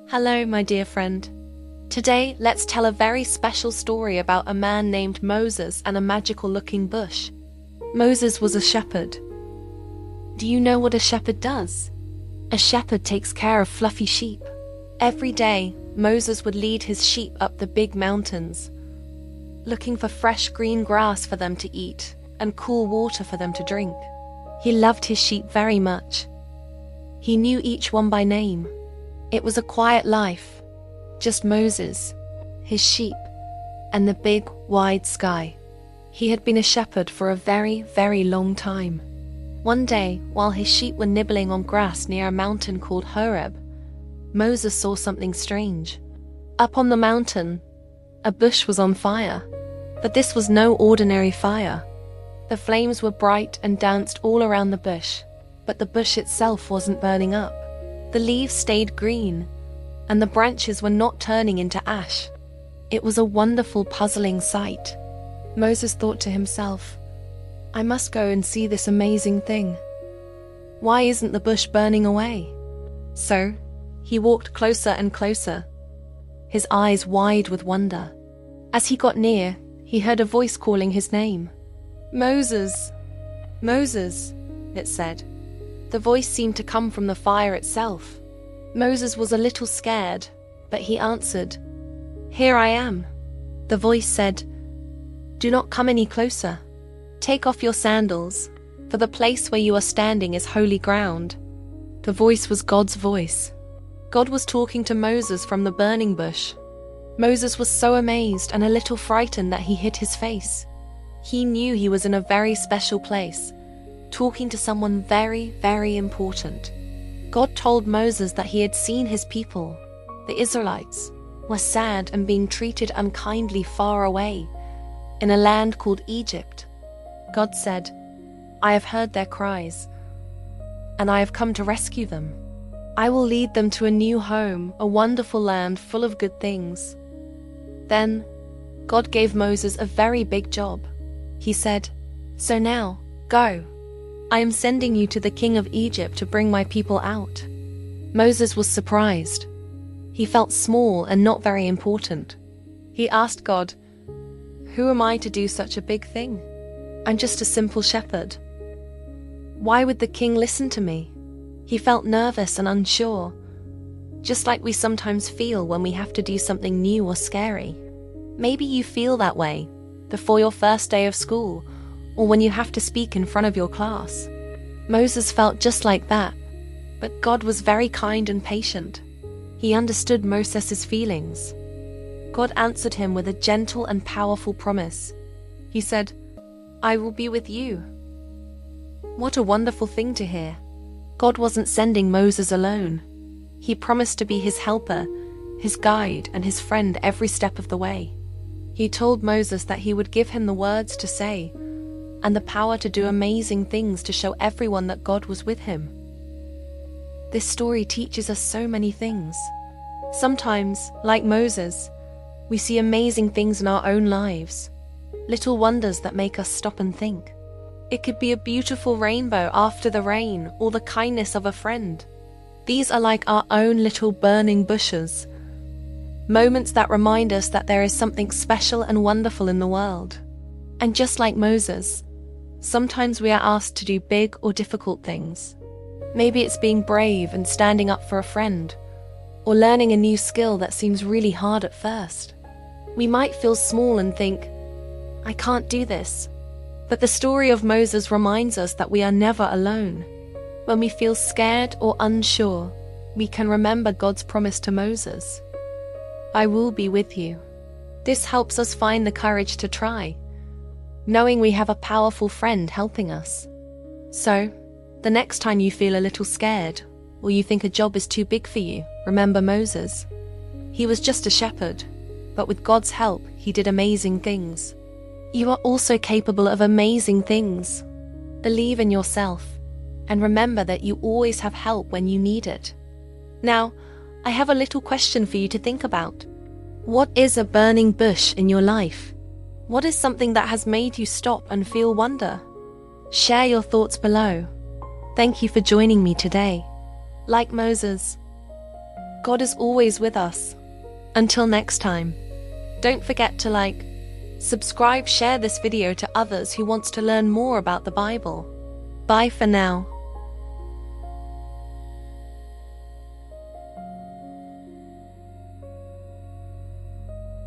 Hello, my dear friend. Today, let's tell a very special story about a man named Moses and a magical-looking bush. Moses was a shepherd. Do you know what a shepherd does? A shepherd takes care of fluffy sheep. Every day, Moses would lead his sheep up the big mountains, looking for fresh green grass for them to eat and cool water for them to drink. He loved his sheep very much. He knew each one by name. It was a quiet life, just Moses, his sheep, and the big, wide sky. He had been a shepherd for a very, very long time. One day, while his sheep were nibbling on grass near a mountain called Horeb, Moses saw something strange. Up on the mountain, a bush was on fire, but this was no ordinary fire. The flames were bright and danced all around the bush, but the bush itself wasn't burning up. The leaves stayed green, and the branches were not turning into ash. It was a wonderful, puzzling sight. Moses thought to himself, I must go and see this amazing thing. Why isn't the bush burning away? So, he walked closer and closer, his eyes wide with wonder. As he got near, he heard a voice calling his name. Moses, Moses, it said. The voice seemed to come from the fire itself. Moses was a little scared, but he answered, Here I am. The voice said, Do not come any closer. Take off your sandals, for the place where you are standing is holy ground. The voice was God's voice. God was talking to Moses from the burning bush. Moses was so amazed and a little frightened that he hid his face. He knew he was in a very special place, talking to someone very, very important. God told Moses that he had seen his people, the Israelites, were sad and being treated unkindly far away, in a land called Egypt. God said, I have heard their cries, and I have come to rescue them. I will lead them to a new home, a wonderful land full of good things. Then, God gave Moses a very big job. He said, So now, go. I am sending you to the king of Egypt to bring my people out. Moses was surprised. He felt small and not very important. He asked God, Who am I to do such a big thing? I'm just a simple shepherd. Why would the king listen to me? He felt nervous and unsure, just like we sometimes feel when we have to do something new or scary. Maybe you feel that way before your first day of school, or when you have to speak in front of your class. Moses felt just like that, but God was very kind and patient. He understood Moses' feelings. God answered him with a gentle and powerful promise. He said, I will be with you. What a wonderful thing to hear. God wasn't sending Moses alone. He promised to be his helper, his guide, and his friend every step of the way. He told Moses that he would give him the words to say, and the power to do amazing things to show everyone that God was with him. This story teaches us so many things. Sometimes, like Moses, we see amazing things in our own lives, little wonders that make us stop and think. It could be a beautiful rainbow after the rain, or the kindness of a friend. These are like our own little burning bushes, moments that remind us that there is something special and wonderful in the world. And just like Moses, sometimes we are asked to do big or difficult things. Maybe it's being brave and standing up for a friend, or learning a new skill that seems really hard at first. We might feel small and think, I can't do this. But the story of Moses reminds us that we are never alone. When we feel scared or unsure, we can remember God's promise to Moses. I will be with you. This helps us find the courage to try, knowing we have a powerful friend helping us. So, the next time you feel a little scared, or you think a job is too big for you, remember Moses. He was just a shepherd, but with God's help, he did amazing things. You are also capable of amazing things. Believe in yourself, and remember that you always have help when you need it. Now, I have a little question for you to think about. What is a burning bush in your life? What is something that has made you stop and feel wonder? Share your thoughts below. Thank you for joining me today. Like Moses, God is always with us. Until next time, don't forget to like, subscribe, share this video to others who wants to learn more about the Bible. Bye for now.